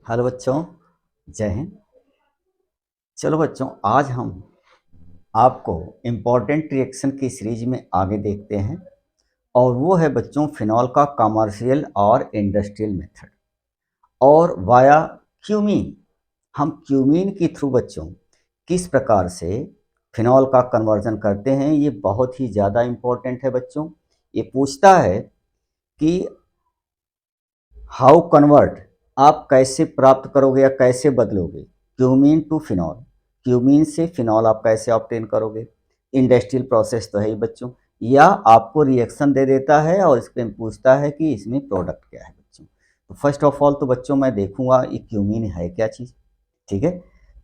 Hello बच्चों, जय हिंद। चलो बच्चों, आज हम आपको इम्पोर्टेंट रिएक्शन की सीरीज में आगे देखते हैं और वो है बच्चों फिनॉल का कमर्शियल और इंडस्ट्रियल मेथड और वाया क्यूमीन। हम क्यूमीन के थ्रू बच्चों किस प्रकार से फिनॉल का कन्वर्जन करते हैं, ये बहुत ही ज़्यादा इम्पोर्टेंट है बच्चों। ये पूछता है कि हाउ कन्वर्ट, आप कैसे प्राप्त करोगे या कैसे बदलोगे क्यूमीन टू फिनॉल, क्यूमीन से फिनॉल आप कैसे ऑब्टेन करोगे। इंडस्ट्रियल प्रोसेस तो है ही बच्चों, या आपको रिएक्शन दे देता है और इसमें पूछता है कि इसमें प्रोडक्ट क्या है बच्चों। तो फर्स्ट ऑफ ऑल तो बच्चों मैं देखूंगा ये क्यूमीन है क्या चीज़, ठीक है।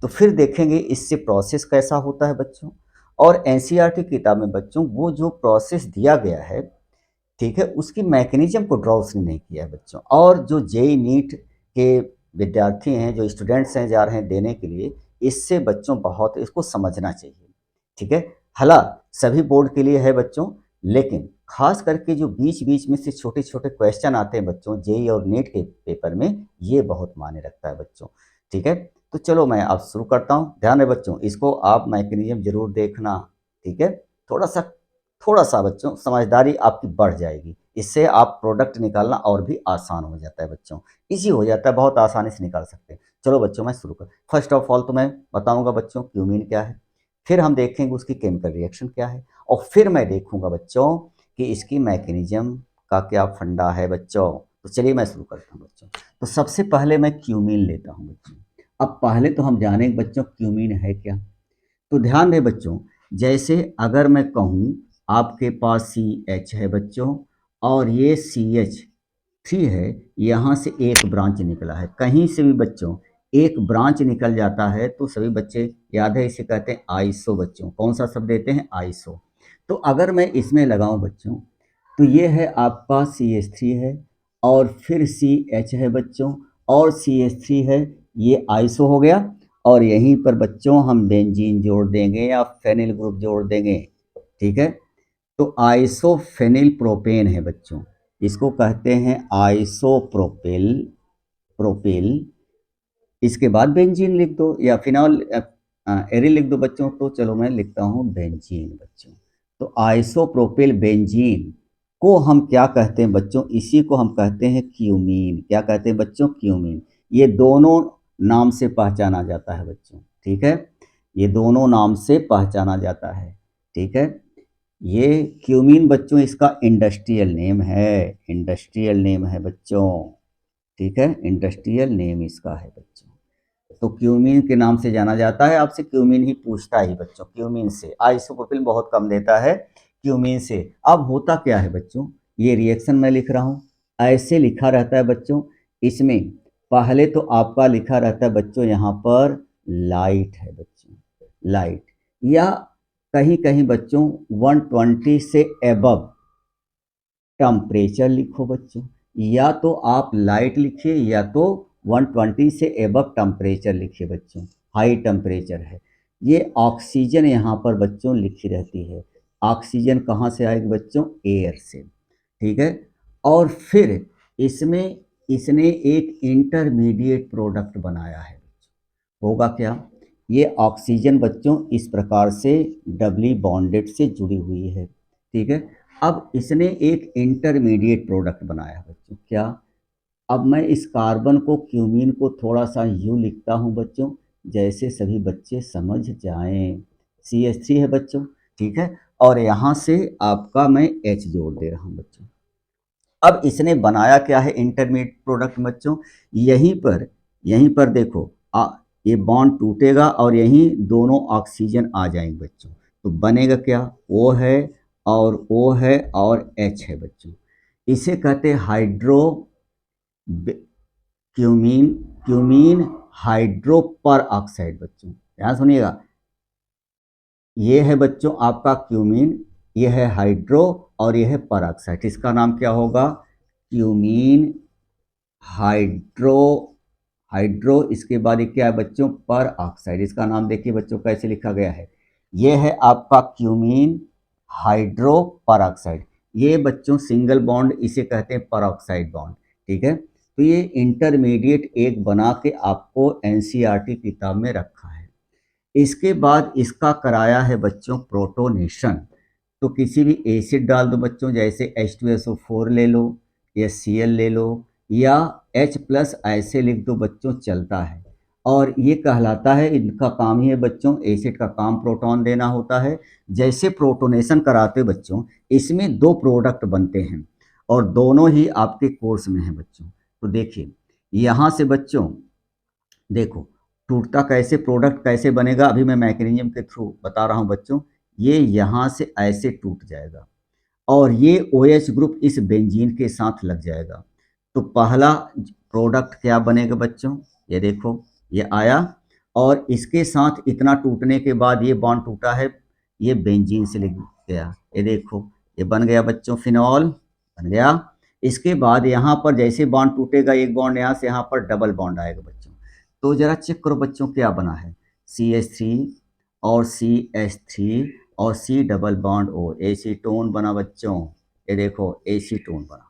तो फिर देखेंगे इससे प्रोसेस कैसा होता है बच्चों। और एनसीईआरटी किताब में बच्चों वो जो प्रोसेस दिया गया है, ठीक है, उसकी मैकेनिज्म को ड्रॉ उसने नहीं किया है बच्चों। और जो जेई नीट के विद्यार्थी हैं, जो स्टूडेंट्स हैं जा रहे हैं देने के लिए, इससे बच्चों बहुत इसको समझना चाहिए, ठीक है। हालांकि सभी बोर्ड के लिए है बच्चों, लेकिन खास करके जो बीच बीच में से छोटे छोटे क्वेश्चन आते हैं बच्चों जेई और नीट के पेपर में, ये बहुत मायने रखता है बच्चों, ठीक है। तो चलो मैं अब शुरू करता हूँ। ध्यान रहे बच्चों, इसको आप मैकेनिज्म जरूर देखना, ठीक है। थोड़ा सा थोड़ा सा बच्चों समझदारी आपकी बढ़ जाएगी, इससे आप प्रोडक्ट निकालना और भी आसान हो जाता है बच्चों, इजी हो जाता है, बहुत आसानी से निकाल सकते हैं। चलो बच्चों मैं शुरू कर, फर्स्ट ऑफ ऑल तो मैं बताऊंगा बच्चों क्यूमीन क्या है, फिर हम देखेंगे उसकी केमिकल रिएक्शन क्या है, और फिर मैं देखूंगा बच्चों कि इसकी मैकेनिज्म का क्या फंडा है बच्चों। तो चलिए मैं शुरू करता हूँ बच्चों। तो सबसे पहले मैं क्यूमीन लेता हूँ बच्चों। अब पहले तो हम जाने बच्चों क्यूमीन है क्या। तो ध्यान दें बच्चों, जैसे अगर मैं कहूँ आपके पास सी एच है बच्चों और ये सी एच थ्री है, यहाँ से एक ब्रांच निकला है, कहीं से भी बच्चों एक ब्रांच निकल जाता है तो सभी बच्चे याद है इसे कहते हैं आइसो बच्चों। कौन सा शब्द देते हैं, आइसो। तो अगर मैं इसमें लगाऊं बच्चों, तो ये है आपका सी एच थ्री है और फिर सी एच है बच्चों और सी एच थ्री है, ये आइसो हो गया। और यहीं पर बच्चों हम बेंजीन जोड़ देंगे या फेनिल ग्रुप जोड़ देंगे, ठीक है। तो आइसोफेनिल प्रोपेन है बच्चों, इसको कहते हैं आइसोप्रोपिल, प्रोपिल। इसके बाद बेंजीन लिख दो या फिनॉल एरिल लिख दो बच्चों। तो चलो मैं लिखता हूँ बेंजीन बच्चों। तो आइसोप्रोपिल बेंजीन को हम क्या कहते हैं बच्चों, इसी को हम कहते हैं क्यूमीन। क्या कहते हैं बच्चों, क्यूमीन। ये दोनों नाम से पहचाना जाता है बच्चों, ठीक है। ये दोनों नाम से पहचाना जाता है, ठीक है। ये क्यूमीन बच्चों इसका इंडस्ट्रियल नेम है, इंडस्ट्रियल नेम है बच्चों, ठीक है। इंडस्ट्रियल नेम इसका है बच्चों। तो क्यूमीन के नाम से जाना जाता है, आपसे क्यूमीन ही पूछता ही बच्चों, क्यूमीन से। आइसोप्रोपिल बहुत कम देता है, क्यूमीन से। अब होता क्या है बच्चों, ये रिएक्शन मैं लिख रहा हूँ, ऐसे लिखा रहता है बच्चों। इसमें पहले तो आपका लिखा रहता है बच्चों यहाँ पर लाइट है बच्चों, लाइट। या कहीं कहीं बच्चों 120 से एबव टेम्परेचर लिखो बच्चों, या तो आप लाइट लिखिए या तो 120 से एबव टेम्परेचर लिखिए बच्चों, हाई टेम्परेचर है। ये ऑक्सीजन यहाँ पर बच्चों लिखी रहती है। ऑक्सीजन कहाँ से आएगी बच्चों, एयर से, ठीक है। और फिर इसमें इसने एक इंटरमीडिएट प्रोडक्ट बनाया है, होगा क्या, ये ऑक्सीजन बच्चों इस प्रकार से डबली बॉन्डेड से जुड़ी हुई है, ठीक है। अब इसने एक इंटरमीडिएट प्रोडक्ट बनाया है बच्चों, क्या। अब मैं इस कार्बन को क्यूमीन को थोड़ा सा यूँ लिखता हूँ बच्चों, जैसे सभी बच्चे समझ जाएं। सी एच थ्री है बच्चों, ठीक है। और यहाँ से आपका मैं एच जोड़ दे रहा हूँ बच्चों। अब इसने बनाया क्या है इंटरमीडिएट प्रोडक्ट बच्चों, यहीं पर देखो ये बॉन्ड टूटेगा और यहीं दोनों ऑक्सीजन आ जाएंगे बच्चों। तो बनेगा क्या, ओ है और ओ है और एच है बच्चों। इसे कहते हैं हाइड्रो क्यूमीन, क्यूमीन हाइड्रो पर ऑक्साइड बच्चों, ध्यान सुनिएगा। ये है बच्चों आपका क्यूमीन, ये है हाइड्रो और ये है परऑक्साइड। इसका नाम क्या होगा, क्यूमीन हाइड्रो, हाइड्रो। इसके बाद ये क्या है बच्चों, पर ऑक्साइड। इसका नाम देखिए बच्चों कैसे लिखा गया है, ये है आपका क्यूमीन हाइड्रो पर ऑक्साइड। ये बच्चों सिंगल बॉन्ड, इसे कहते हैं पर ऑक्साइड बॉन्ड, ठीक है। तो ये इंटरमीडिएट एक बना के आपको एनसीईआरटी किताब में रखा है। इसके बाद इसका कराया है बच्चों प्रोटोनेशन। तो किसी भी एसिड डाल दो बच्चों, जैसे H2SO4 ले लो या Cl ले लो या H+ ऐसे लिख दो बच्चों, चलता है। और ये कहलाता है, इनका काम ही है बच्चों, एसिड का काम प्रोटॉन देना होता है। जैसे प्रोटोनेशन कराते बच्चों, इसमें दो प्रोडक्ट बनते हैं और दोनों ही आपके कोर्स में हैं बच्चों। तो देखिए यहाँ से बच्चों देखो टूटता कैसे, प्रोडक्ट कैसे बनेगा, अभी मैं मैकेनिज्म के थ्रू बता रहा हूँ बच्चों। ये यहाँ से ऐसे टूट जाएगा और ये OH ग्रुप इस बेंजीन के साथ लग जाएगा। तो पहला प्रोडक्ट क्या बनेगा बच्चों, ये देखो ये आया और इसके साथ इतना टूटने के बाद ये बॉन्ड टूटा है, ये बेंजीन से लग गया, ये देखो ये बन गया बच्चों, फिनॉल बन गया। इसके बाद यहाँ पर जैसे बॉन्ड टूटेगा, एक बॉन्ड यहाँ से यहाँ पर डबल बॉन्ड आएगा बच्चों। तो जरा चेक करो बच्चों क्या बना है, CH3 और CH3 और C double bond O, acetone बना बच्चों। ये देखो एसीटोन बना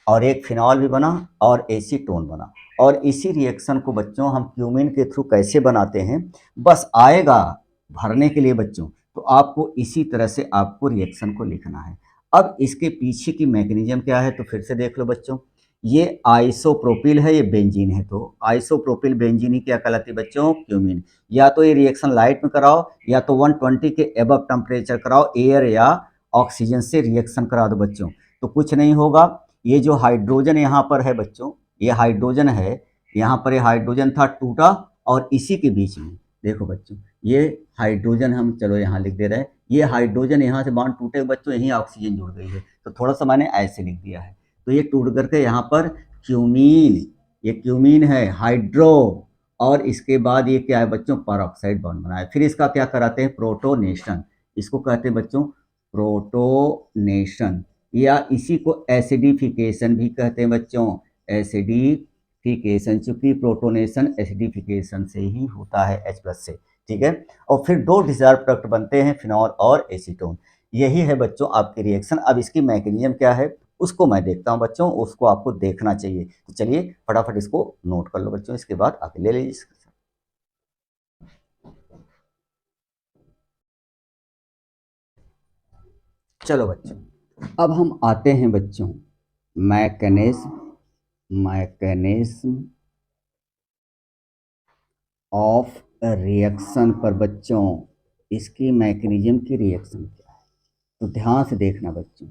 और एक फिनॉल भी बना और एसीटोन बना। और इसी रिएक्शन को बच्चों हम क्यूमीन के थ्रू कैसे बनाते हैं, बस आएगा भरने के लिए बच्चों। तो आपको इसी तरह से आपको रिएक्शन को लिखना है। अब इसके पीछे की मैकेनिज्म क्या है, तो फिर से देख लो बच्चों। ये आइसोप्रोपिल है, ये बेंजीन है, तो आइसोप्रोपिल बेंजीन ही क्या कहलाती है बच्चों, क्यूमीन। या तो ये रिएक्शन लाइट में कराओ या तो 120 के एबव टेम्परेचर कराओ, एयर या ऑक्सीजन से रिएक्शन करा दो बच्चों, तो कुछ नहीं होगा। ये जो हाइड्रोजन यहाँ पर है बच्चों, ये हाइड्रोजन है, यहाँ पर ये हाइड्रोजन था, टूटा और इसी के बीच में देखो बच्चों, ये हाइड्रोजन हम चलो यहाँ लिख दे रहे हैं, ये हाइड्रोजन यहाँ से बॉन्ड टूटे बच्चों, यहीं ऑक्सीजन जुड़ गई है, तो थोड़ा सा मैंने ऐसे लिख दिया है। तो ये टूट करके यहाँ पर क्यूमीन, ये क्यूमीन है हाइड्रो, और इसके बाद ये क्या है बच्चों, परऑक्साइड बॉन्ड बनाए। फिर इसका क्या कराते हैं, प्रोटोनेशन, इसको कहते हैं बच्चों प्रोटोनेशन, या इसी को एसिडिफिकेशन भी कहते हैं बच्चों, एसिडिफिकेशन, चूंकि प्रोटोनेशन एसिडिफिकेशन से ही होता है H+ से, ठीक है। और फिर दो डिजायर प्रोडक्ट बनते हैं, फिनॉल और एसीटोन। यही है बच्चों आपकी रिएक्शन। अब इसकी मैकेनिज्म क्या है उसको मैं देखता हूं बच्चों, उसको आपको देखना चाहिए। तो चलिए फटाफट इसको नोट कर लो बच्चों, इसके बाद आगे ले लीजिए। चलो बच्चों, अब हम आते हैं बच्चों मैकेनिज्म ऑफ रिएक्शन पर बच्चों। इसकी मैकेनिज्म की रिएक्शन क्या है, तो ध्यान से देखना बच्चों।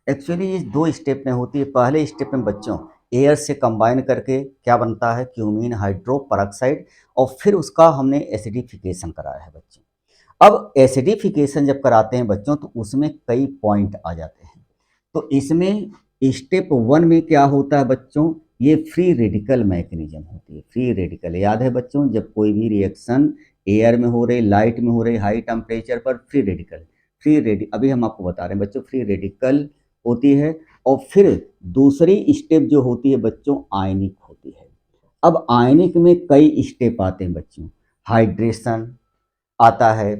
एक्चुअली ये दो स्टेप में होती है। पहले स्टेप में बच्चों एयर से कंबाइन करके क्या बनता है, क्यूमीन हाइड्रो परऑक्साइड, और फिर उसका हमने एसिडिफिकेशन कराया है बच्चों। अब एसिडिफिकेशन जब कराते हैं बच्चों तो उसमें कई पॉइंट आ जाते हैं। तो इसमें स्टेप 1 में क्या होता है बच्चों, ये फ्री रेडिकल मैकेनिज्म होती है। फ्री रेडिकल याद है बच्चों, जब कोई भी रिएक्शन एयर में हो रही, लाइट में हो रही, हाई टेम्परेचर पर, अभी हम आपको बता रहे हैं बच्चों, फ्री रेडिकल होती है। और फिर दूसरी स्टेप जो होती है बच्चों, आयनिक होती है। अब आयनिक में कई स्टेप आते हैं बच्चों, हाइड्रेशन आता है,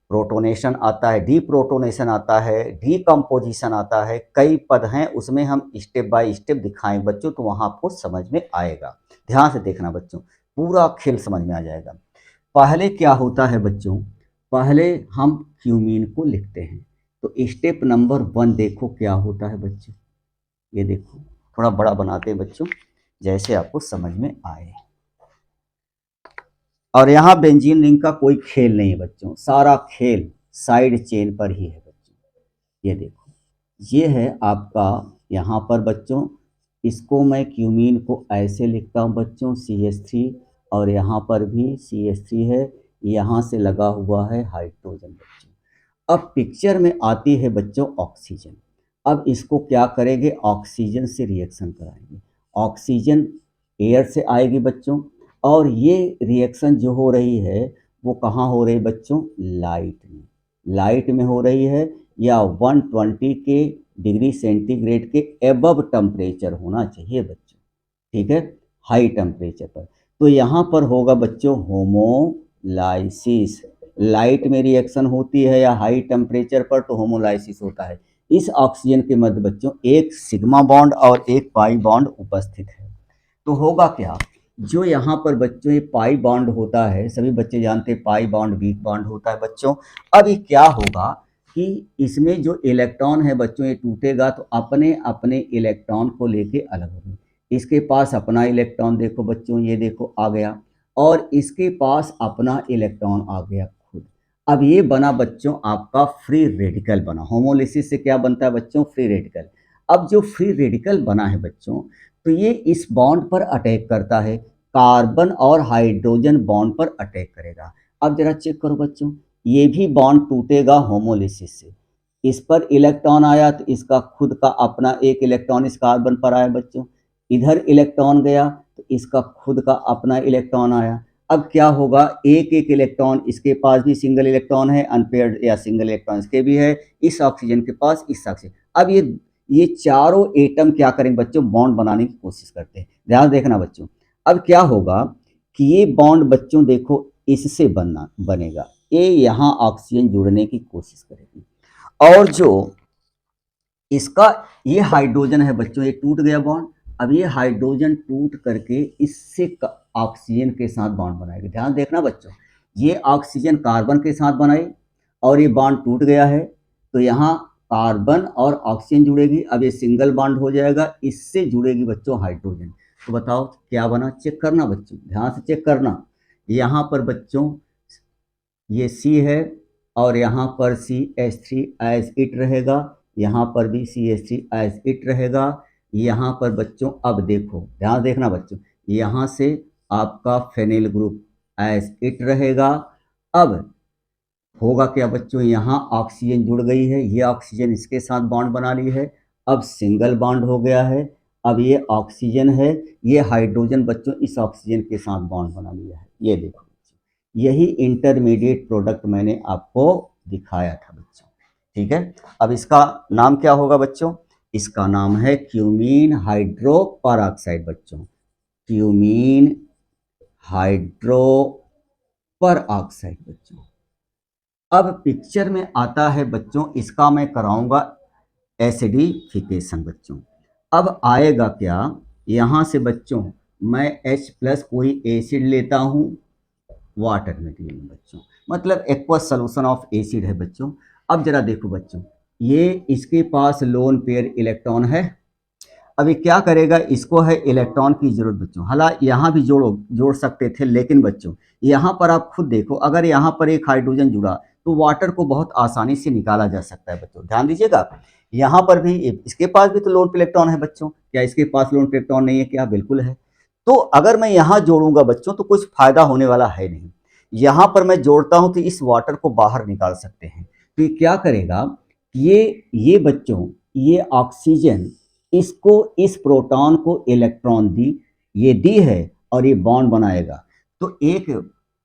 प्रोटोनेशन आता है, डीप्रोटोनेशन आता है, डीकम्पोजिशन आता है, कई पद हैं, उसमें हम स्टेप बाय स्टेप दिखाएंगे बच्चों, तो वहाँ आपको समझ में आएगा। ध्यान से देखना बच्चों, पूरा खेल समझ में आ जाएगा। पहले क्या होता है बच्चों, पहले हम क्यूमीन को लिखते हैं। तो स्टेप नंबर 1 देखो क्या होता है बच्चों, ये देखो थोड़ा बड़ा बनाते हैं बच्चों, जैसे आपको समझ में आए। और यहाँ बेंजीन रिंग का कोई खेल नहीं है बच्चों, सारा खेल साइड चेन पर ही है बच्चों। ये देखो, ये है आपका यहाँ पर बच्चों, इसको मैं क्यूमीन को ऐसे लिखता हूँ बच्चों, CH3, और यहाँ पर भी CH3 है, यहाँ से लगा हुआ है हाइड्रोजन बच्चों। अब पिक्चर में आती है बच्चों ऑक्सीजन। अब इसको क्या करेंगे, ऑक्सीजन से रिएक्शन कराएंगे। ऑक्सीजन एयर से आएगी बच्चों, और ये रिएक्शन जो हो रही है वो कहाँ हो रही है बच्चों, लाइट में। लाइट में हो रही है, या 120 के डिग्री सेंटीग्रेड के एबव टेम्परेचर होना चाहिए बच्चों, ठीक है, हाई टेम्परेचर पर। तो यहाँ पर होगा बच्चों होमोलाइसिस। लाइट में रिएक्शन होती है या हाई टेम्परेचर पर, तो होमोलाइसिस होता है। इस ऑक्सीजन के मध्य बच्चों एक सिग्मा बॉन्ड और एक पाई बॉन्ड उपस्थित है। तो होगा क्या, जो यहाँ पर बच्चों ये पाई बॉन्ड होता है, सभी बच्चे जानते हैं पाई बॉन्ड वीक बॉन्ड होता है बच्चों। अब ये क्या होगा कि इसमें जो इलेक्ट्रॉन है बच्चों ये टूटेगा तो अपने अपने इलेक्ट्रॉन को लेके अलग होंगे। इसके पास अपना इलेक्ट्रॉन देखो बच्चों, ये देखो आ गया, और इसके पास अपना इलेक्ट्रॉन आ गया खुद। अब ये बना बच्चों आपका फ्री रेडिकल बना। होमोलिसिस से क्या बनता है बच्चों, फ्री रेडिकल। अब जो फ्री रेडिकल बना है बच्चों, तो ये इस बॉन्ड पर अटैक करता है, कार्बन और हाइड्रोजन बॉन्ड पर अटैक करेगा। अब जरा चेक करो बच्चों, ये भी बॉन्ड टूटेगा होमोलिसिस से। इस पर इलेक्ट्रॉन आया तो इसका खुद का अपना एक इलेक्ट्रॉन इस कार्बन पर आया बच्चों, इधर इलेक्ट्रॉन गया तो इसका खुद का अपना इलेक्ट्रॉन आया। अब क्या होगा, एक एक इलेक्ट्रॉन, इसके पास भी सिंगल इलेक्ट्रॉन है, अनपेयर्ड या सिंगल इलेक्ट्रॉन इसके भी है, इस ऑक्सीजन के पास, इस ऑक्सीजन। अब ये चारों एटम क्या करेंगे बच्चों, बॉन्ड बनाने की कोशिश करते हैं। ध्यान देखना बच्चों, अब क्या होगा कि ये बॉन्ड बच्चों देखो इससे बनेगा, ये यहाँ ऑक्सीजन जुड़ने की कोशिश करेगी, और जो इसका ये हाइड्रोजन है बच्चों, ये टूट गया बॉन्ड। अब ये हाइड्रोजन टूट करके इससे ऑक्सीजन के साथ बॉन्ड बनाएगी। ध्यान देखना बच्चों, ये ऑक्सीजन कार्बन के साथ बनाई और ये बॉन्ड टूट गया है, तो यहाँ कार्बन और ऑक्सीजन जुड़ेगी। अब ये सिंगल बॉन्ड हो जाएगा, इससे जुड़ेगी बच्चों हाइड्रोजन। तो बताओ क्या बना, चेक करना बच्चों, ध्यान से चेक करना। यहाँ पर बच्चों ये सी है और यहाँ पर CH3 एज इट रहेगा, यहाँ पर भी CH3 एज इट रहेगा। यहाँ पर बच्चों अब देखो, ध्यान देखना बच्चों, यहाँ से आपका फेनिल ग्रुप एज इट रहेगा। अब होगा क्या बच्चों, यहाँ ऑक्सीजन जुड़ गई है, ये ऑक्सीजन इसके साथ बॉन्ड बना ली है, अब सिंगल बॉन्ड हो गया है। अब ये ऑक्सीजन है, ये हाइड्रोजन बच्चों इस ऑक्सीजन के साथ बॉन्ड बना लिया है, ये देखो बच्चों, यही इंटरमीडिएट प्रोडक्ट मैंने आपको दिखाया था बच्चों। ठीक है, अब इसका नाम क्या होगा बच्चों, इसका नाम है क्यूमीन हाइड्रो पर ऑक्साइड बच्चों, क्यूमीन हाइड्रो पर ऑक्साइड बच्चों। अब पिक्चर में आता है बच्चों, इसका मैं कराऊंगा एसिडिफिकेशन बच्चों। अब आएगा क्या, यहाँ से बच्चों मैं H+ कोई एसिड लेता हूँ वाटर मीडियम बच्चों, मतलब एक्वस सोल्यूशन ऑफ एसिड है बच्चों। अब जरा देखो बच्चों, ये इसके पास लोन पेयर इलेक्ट्रॉन है। अभी क्या करेगा, इसको है इलेक्ट्रॉन की जरूरत बच्चों, हालांकि यहाँ भी जोड़ सकते थे, लेकिन बच्चों यहाँ पर आप खुद देखो, अगर यहाँ पर एक हाइड्रोजन जुड़ा तो वाटर को बहुत आसानी से निकाला जा सकता है बच्चों। ध्यान दीजिएगा, यहाँ पर भी इसके पास भी तो लोन पे इलेक्ट्रॉन है बच्चों, क्या इसके पास लोन पे इलेक्ट्रॉन नहीं है, क्या बिल्कुल है। तो अगर मैं यहाँ जोड़ूंगा बच्चों तो कुछ फायदा होने वाला है नहीं, यहाँ पर मैं जोड़ता हूँ तो इस वाटर को बाहर निकाल सकते हैं। तो ये क्या करेगा, ये बच्चों ये ऑक्सीजन इसको, इस प्रोटॉन को इलेक्ट्रॉन दी, ये दी है और ये बॉन्ड बनाएगा, तो एक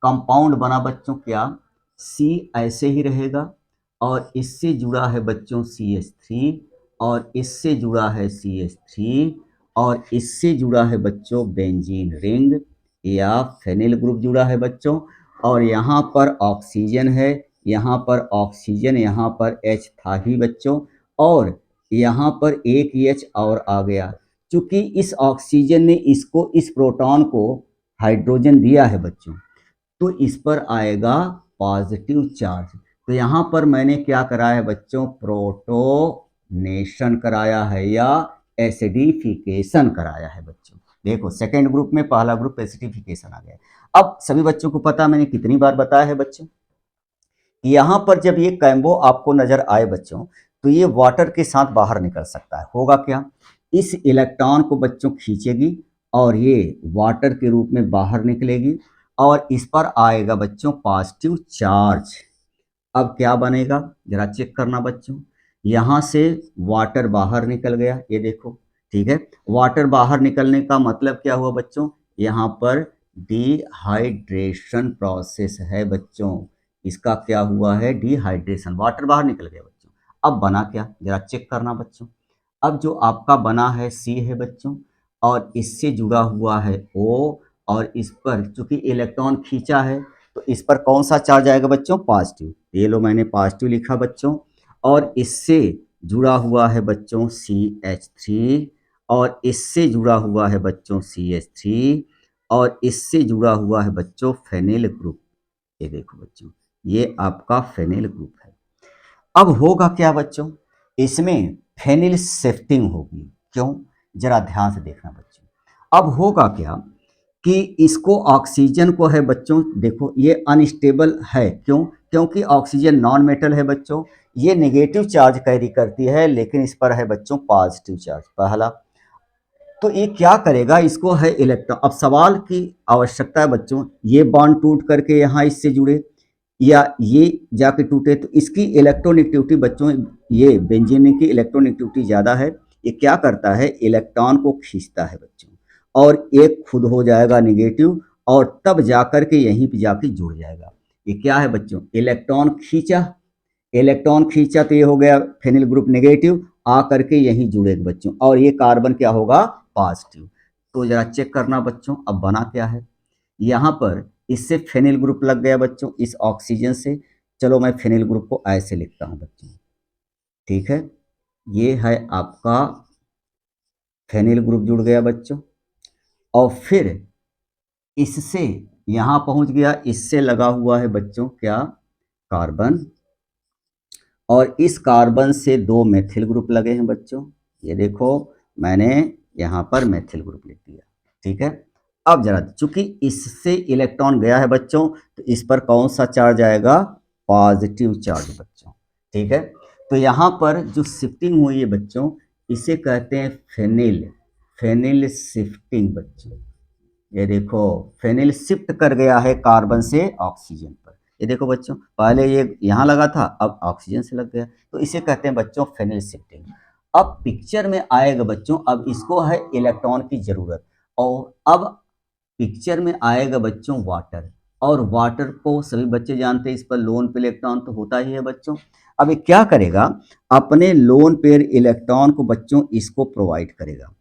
कंपाउंड बना बच्चों, क्या C ऐसे ही रहेगा, और इससे जुड़ा है बच्चों CH3, और इससे जुड़ा है CH3, और इससे जुड़ा है बच्चों बेंजीन रिंग या फेनिल ग्रुप जुड़ा है बच्चों, और यहाँ पर ऑक्सीजन है, यहाँ पर ऑक्सीजन, यहाँ पर H था ही बच्चों, और यहाँ पर एक H और आ गया। चूंकि इस ऑक्सीजन ने इसको, इस प्रोटॉन को हाइड्रोजन दिया है बच्चों, तो इस पर आएगा पॉजिटिव चार्ज। तो यहाँ पर मैंने क्या कराया है बच्चों, प्रोटोनेशन कराया है या एसिडिफिकेशन कराया है बच्चों। देखो सेकेंड ग्रुप में पहला ग्रुप एसिडिफिकेशन आ गया। अब सभी बच्चों को पता, मैंने कितनी बार बताया है बच्चों, यहाँ पर जब ये कैम्बो आपको नजर आए बच्चों, तो ये वाटर के साथ बाहर निकल सकता है। होगा क्या, इस इलेक्ट्रॉन को बच्चों खींचेगी और ये वाटर के रूप में बाहर निकलेगी, और इस पर आएगा बच्चों पॉजिटिव चार्ज। अब क्या बनेगा, जरा चेक करना बच्चों, यहाँ से वाटर बाहर निकल गया, ये देखो, ठीक है। वाटर बाहर निकलने का मतलब क्या हुआ बच्चों, यहाँ पर डिहाइड्रेशन प्रोसेस है बच्चों, इसका क्या हुआ है, डिहाइड्रेशन, वाटर बाहर निकल गया बच्चों। अब बना क्या, जरा चेक करना बच्चों। अब जो आपका बना है C है बच्चों, और इससे जुड़ा हुआ है O, और इस पर चूंकि इलेक्ट्रॉन खींचा है तो इस पर कौन सा चार्ज आएगा बच्चों, पॉजिटिव। ये लो मैंने पॉजिटिव लिखा बच्चों, और इससे जुड़ा हुआ है बच्चों CH3, और इससे जुड़ा हुआ है बच्चों CH3 और इससे जुड़ा हुआ है बच्चों फेनिल ग्रुप। ये देखो बच्चों, ये आपका फेनिल ग्रुप है। अब होगा क्या बच्चों, इसमें फेनिल शिफ्टिंग होगी। क्यों, जरा ध्यान से देखना बच्चों। अब होगा क्या कि इसको ऑक्सीजन को है बच्चों, देखो ये अनस्टेबल है। क्यों, क्योंकि ऑक्सीजन नॉन मेटल है बच्चों, ये नेगेटिव चार्ज कैरी करती है, लेकिन इस पर है बच्चों पॉजिटिव चार्ज पहला। तो ये क्या करेगा, इसको है इलेक्ट्रॉन। अब सवाल की आवश्यकता है बच्चों, ये बॉन्ड टूट करके यहाँ इससे जुड़े या ये जाके टूटे, तो इसकी इलेक्ट्रोनेगेटिविटी बच्चों, ये बेंजीन की इलेक्ट्रोनेगेटिविटी ज़्यादा है। ये क्या करता है, इलेक्ट्रॉन को खींचता है बच्चों, और एक खुद हो जाएगा नेगेटिव, और तब जाकर के यहीं पे जाके जुड़ जाएगा। ये क्या है बच्चों, इलेक्ट्रॉन खींचा, इलेक्ट्रॉन खींचा तो ये हो गया फेनिल ग्रुप नेगेटिव, आ करके यहीं जुड़ेगा बच्चों, और ये कार्बन क्या होगा, पॉजिटिव। तो जरा चेक करना बच्चों, अब बना क्या है। यहाँ पर इससे फेनिल ग्रुप लग गया बच्चों, इस ऑक्सीजन से। चलो मैं फेनिल ग्रुप को ऐसे लिखता हूँ बच्चों, ठीक है। ये है आपका फेनिल ग्रुप जुड़ गया बच्चों, और फिर इससे यहाँ पहुँच गया, इससे लगा हुआ है बच्चों क्या, कार्बन, और इस कार्बन से दो मेथिल ग्रुप लगे हैं बच्चों। ये देखो, मैंने यहाँ पर मेथिल ग्रुप लिख दिया, ठीक है। अब जरा, चूंकि इससे इलेक्ट्रॉन गया है बच्चों, तो इस पर कौन सा चार्ज आएगा, पॉजिटिव चार्ज बच्चों, ठीक है। तो यहाँ पर जो शिफ्टिंग हुई है बच्चों, इसे कहते हैं फेनिल, फेनिल शिफ्टिंग बच्चों। ये देखो, फेनिल शिफ्ट कर गया है कार्बन से ऑक्सीजन पर। ये देखो बच्चों, पहले ये यहाँ लगा था, अब ऑक्सीजन से लग गया, तो इसे कहते हैं बच्चों फेनिल शिफ्टिंग। अब पिक्चर में आएगा बच्चों, अब इसको है इलेक्ट्रॉन की जरूरत, और अब पिक्चर में आएगा बच्चों वाटर, और वाटर को सभी बच्चे जानते हैं, इस पर लोन पेयर इलेक्ट्रॉन तो होता ही है बच्चों। अब ये क्या करेगा, अपने लोन पेयर इलेक्ट्रॉन को बच्चों इसको प्रोवाइड करेगा।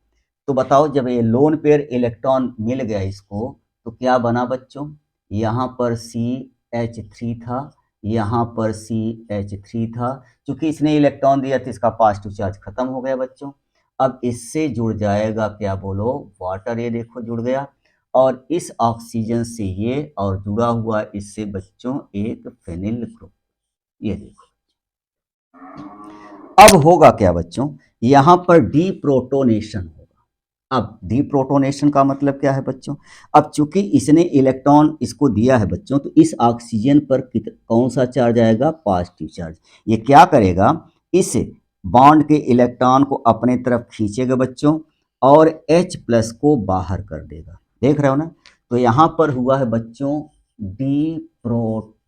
तो बताओ, जब ये लोन पेयर इलेक्ट्रॉन मिल गया इसको, तो क्या बना बच्चों, यहाँ पर CH3 था, यहाँ पर CH3 था। चूंकि इसने इलेक्ट्रॉन दिया तो इसका पॉजिटिव चार्ज खत्म हो गया बच्चों। अब इससे जुड़ जाएगा क्या, बोलो, वाटर। ये देखो जुड़ गया, और इस ऑक्सीजन से ये, और जुड़ा हुआ इससे बच्चों एक फेनिल ग्रुप। ये देखो, अब होगा क्या बच्चों, यहाँ पर डीप्रोटोनेशन होगा। अब डीप्रोटोनेशन का मतलब क्या है बच्चों, अब चूंकि इसने इलेक्ट्रॉन इसको दिया है बच्चों, तो इस ऑक्सीजन पर कौन सा चार्ज आएगा, पॉजिटिव चार्ज। ये क्या करेगा, इस बॉन्ड के इलेक्ट्रॉन को अपने तरफ खींचेगा बच्चों, और H प्लस को बाहर कर देगा। देख रहे हो ना, तो यहाँ पर हुआ है बच्चों डीप्रोटोनेशन,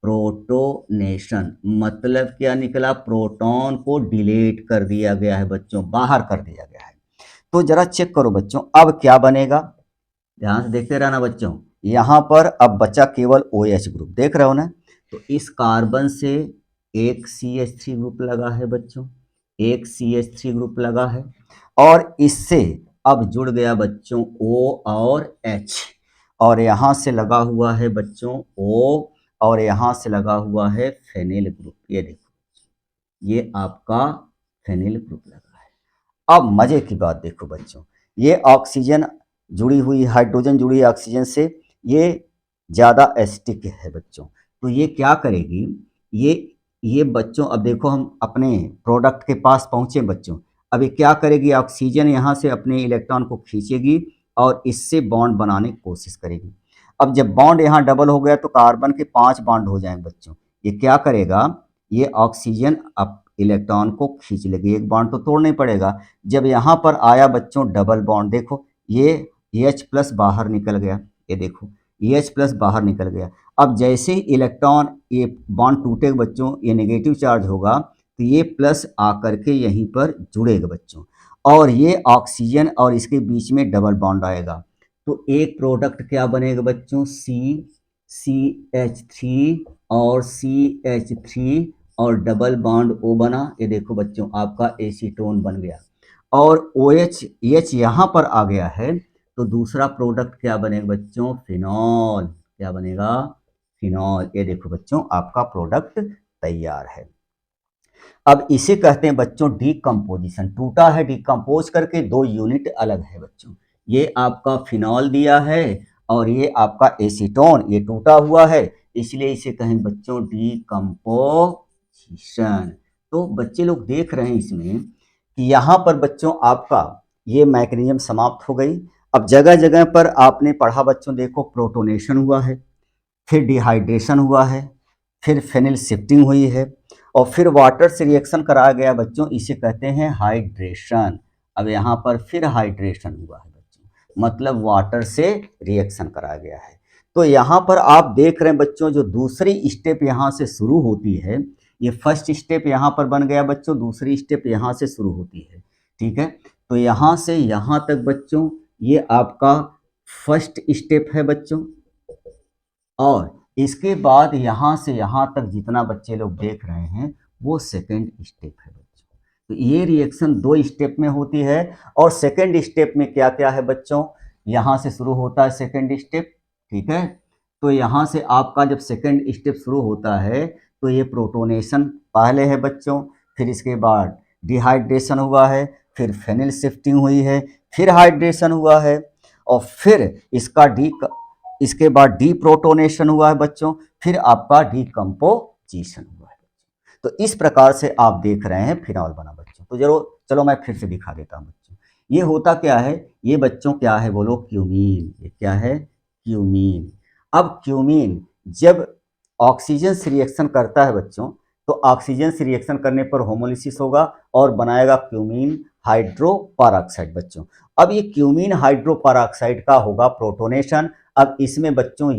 डीप्रोटोनेशन मतलब क्या निकला, प्रोटॉन को डिलीट कर दिया गया है बच्चों, बाहर कर दिया गया है। तो जरा चेक करो बच्चों, अब क्या बनेगा, ध्यान से देखते रहना बच्चों। यहाँ पर अब बचा केवल OH ग्रुप, देख रहे हो ना। तो इस कार्बन से एक CH3 ग्रुप लगा है बच्चों, एक CH3 ग्रुप लगा है, और इससे अब जुड़ गया बच्चों O और H, और यहाँ से लगा हुआ है बच्चों O, और यहाँ से लगा हुआ है फेनिल ग्रुप। ये देखो, ये आपका फेनिल ग्रुप लगा है। अब मजे की बात देखो बच्चों, ये ऑक्सीजन जुड़ी हुई, हाइड्रोजन जुड़ी है ऑक्सीजन से, ये ज़्यादा एसिडिक है बच्चों। तो ये क्या करेगी, ये बच्चों, अब देखो हम अपने प्रोडक्ट के पास पहुँचे बच्चों। अब ये क्या करेगी, ऑक्सीजन यहाँ से अपने इलेक्ट्रॉन को खींचेगी, और इससे बॉन्ड बनाने की कोशिश करेगी। अब जब बॉन्ड यहाँ डबल हो गया, तो कार्बन के 5 बॉन्ड हो जाएंगे बच्चों। ये क्या करेगा, ये ऑक्सीजन अब इलेक्ट्रॉन को खींच लेगी, एक बॉन्ड तो तोड़ना ही पड़ेगा। जब यहाँ पर आया बच्चों डबल बॉन्ड, देखो ये H प्लस बाहर निकल गया, ये देखो H प्लस बाहर निकल गया। अब जैसे ही इलेक्ट्रॉन, ये बॉन्ड टूटेगा बच्चों, ये नेगेटिव चार्ज होगा, तो ये प्लस आकर के यहीं पर जुड़ेगा बच्चों, और ये ऑक्सीजन और इसके बीच में डबल बॉन्ड आएगा। तो एक प्रोडक्ट क्या बनेगा बच्चों, CH3 और CH3, और डबल बॉन्ड O बना। ये देखो बच्चों, आपका एसीटोन बन गया, और OH यहाँ पर आ गया है, तो दूसरा प्रोडक्ट क्या बनेगा बच्चों, फिनॉल। क्या बनेगा, फिनॉल। ये देखो बच्चों, आपका प्रोडक्ट तैयार है। अब इसे कहते हैं बच्चों डीकम्पोजिशन। टूटा है, डीकम्पोज करके 2 यूनिट अलग है बच्चों। ये आपका फिनॉल दिया है और ये आपका एसीटोन, ये टूटा हुआ है, इसलिए इसे कहें बच्चों डीकम्पोजिशन। तो बच्चे लोग देख रहे हैं इसमें कि यहाँ पर बच्चों आपका ये मैकेनिज्म समाप्त हो गई। अब जगह जगह पर आपने पढ़ा बच्चों, देखो प्रोटोनेशन हुआ है, फिर डिहाइड्रेशन हुआ है, फिर फेनिल शिफ्टिंग हुई है, और फिर वाटर से रिएक्शन कराया गया बच्चों, इसे कहते हैं हाइड्रेशन। अब यहाँ पर फिर हाइड्रेशन हुआ है बच्चों, मतलब वाटर से रिएक्शन कराया गया है। तो यहाँ पर आप देख रहे हैं बच्चों, जो दूसरी स्टेप यहाँ से शुरू होती है, ये फर्स्ट स्टेप यहाँ पर बन गया बच्चों, दूसरी स्टेप यहाँ से शुरू होती है, ठीक है। तो यहाँ से यहाँ तक बच्चों ये आपका फर्स्ट स्टेप है बच्चों, और इसके बाद यहाँ से यहाँ तक जितना बच्चे लोग देख रहे हैं वो सेकेंड स्टेप है बच्चों। तो ये रिएक्शन 2 स्टेप में होती है, और सेकेंड स्टेप में क्या क्या है बच्चों, यहाँ से शुरू होता है सेकेंड स्टेप, ठीक है। तो यहाँ से आपका जब सेकेंड स्टेप शुरू होता है तो ये प्रोटोनेशन पहले है बच्चों, फिर इसके बाद डिहाइड्रेशन हुआ है, फिर फेनिल शिफ्टिंग हुई है, फिर हाइड्रेशन हुआ है, और फिर इसके बाद डीप्रोटोनेशन हुआ है बच्चों, फिर आपका डीकम्पोजिशन हुआ है। तो इस प्रकार से आप देख रहे हैं फिनॉल बना बच्चों। तो जरूर चलो मैं फिर से दिखा देता हूं बच्चों। ये होता क्या है, ये बच्चों क्या है बोलो, क्यूमीन। ये क्या है, क्यूमीन। अब क्यूमीन जब ऑक्सीजन से रिएक्शन करता है बच्चों, तो ऑक्सीजन से रिएक्शन करने पर होमोलिसिस होगा और बनाएगा क्यूमीन हाइड्रोपेरोक्साइड बच्चों। अब ये क्यूमीन हाइड्रोपेरोक्साइड का होगा प्रोटोनेशन। अब इसमें बच्चों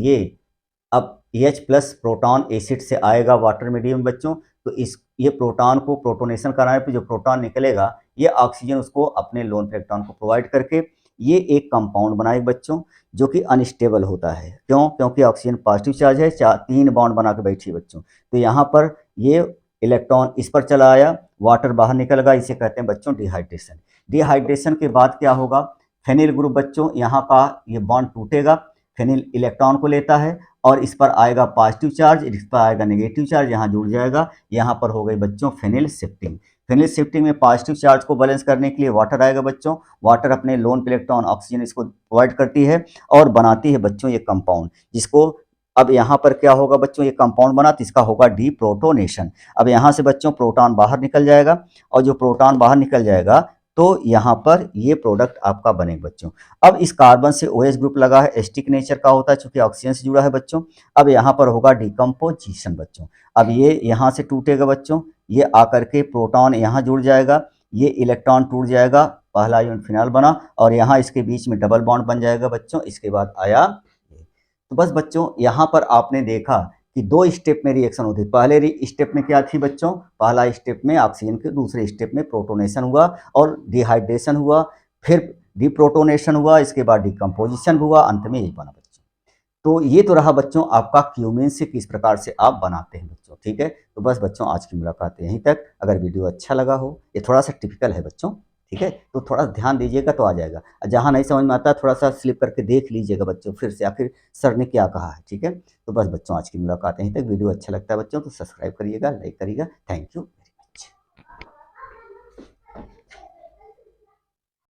अब H प्लस प्रोटॉन एसिड से आएगा वाटर मीडियम बच्चों, तो ये प्रोटॉन को प्रोटोनेशन कराने पर जो प्रोटॉन निकलेगा, ये ऑक्सीजन उसको अपने लोन इलेक्ट्रॉन को प्रोवाइड करके ये एक कंपाउंड बनाएगा बच्चों, जो कि अनस्टेबल होता है। क्यों? क्योंकि ऑक्सीजन पॉजिटिव चार्ज है, 3 बॉन्ड बना के बैठी है बच्चों। तो यहाँ पर ये इलेक्ट्रॉन इस पर चला आया, वाटर बाहर निकल गया, इसे कहते हैं बच्चों डिहाइड्रेशन। डिहाइड्रेशन के बाद क्या होगा, फेनिल ग्रुप बच्चों, यहाँ का ये बॉन्ड टूटेगा, फेनिल इलेक्ट्रॉन को लेता है और इस पर आएगा पॉजिटिव चार्ज, इस पर आएगा नेगेटिव चार्ज, यहाँ जुड़ जाएगा। यहाँ पर हो गई बच्चों फेनिल शिफ्टिंग। फेनिल शिफ्टिंग में पॉजिटिव चार्ज को बैलेंस करने के लिए वाटर आएगा बच्चों। वाटर अपने लोन इलेक्ट्रॉन ऑक्सीजन इसको प्रोवाइड करती है और बनाती है बच्चों ये कंपाउंड, जिसको अब यहाँ पर क्या होगा बच्चों, ये कंपाउंड बना तो इसका होगा डीप्रोटोनेशन। अब यहाँ से बच्चों प्रोटॉन बाहर निकल जाएगा, और जो प्रोटॉन बाहर निकल जाएगा तो यहाँ पर ये प्रोडक्ट आपका बनेगा बच्चों। अब इस कार्बन से OH ग्रुप लगा है, एस्टिक नेचर का होता है चूंकि ऑक्सीजन से जुड़ा है बच्चों। अब यहाँ पर होगा डिकम्पोजिशन बच्चों। अब ये यहाँ से टूटेगा बच्चों, ये आकर के प्रोटॉन यहाँ जुड़ जाएगा, ये इलेक्ट्रॉन टूट जाएगा, पहला यूनिट फिनाइल बना, और यहाँ इसके बीच में डबल बॉन्ड बन जाएगा बच्चों। इसके बाद आया तो बस बच्चों यहाँ पर आपने देखा कि 2 स्टेप में रिएक्शन होती है। पहले स्टेप में क्या थी बच्चों, पहला स्टेप में ऑक्सीजन के, दूसरे स्टेप में प्रोटोनेशन हुआ और डिहाइड्रेशन हुआ, फिर डिप्रोटोनेशन हुआ, इसके बाद डिकम्पोजिशन हुआ, अंत में यही बना बच्चों। तो ये तो रहा बच्चों आपका क्यूमीन से किस प्रकार से आप बनाते हैं बच्चों, ठीक है। तो बस बच्चों आज की मुलाकात यहीं तक। अगर वीडियो अच्छा लगा हो, ये थोड़ा सा टिपिकल है बच्चों, ठीक है, तो थोड़ा ध्यान दीजिएगा तो आ जाएगा। जहाँ नहीं समझ में आता थोड़ा सा स्लिप करके देख लीजिएगा बच्चों फिर से, आखिर सर ने क्या कहा है, ठीक है। तो बस बच्चों आज की मुलाकात यहीं तक। वीडियो अच्छा लगता है बच्चों तो सब्सक्राइब करिएगा, लाइक करिएगा। Thank you.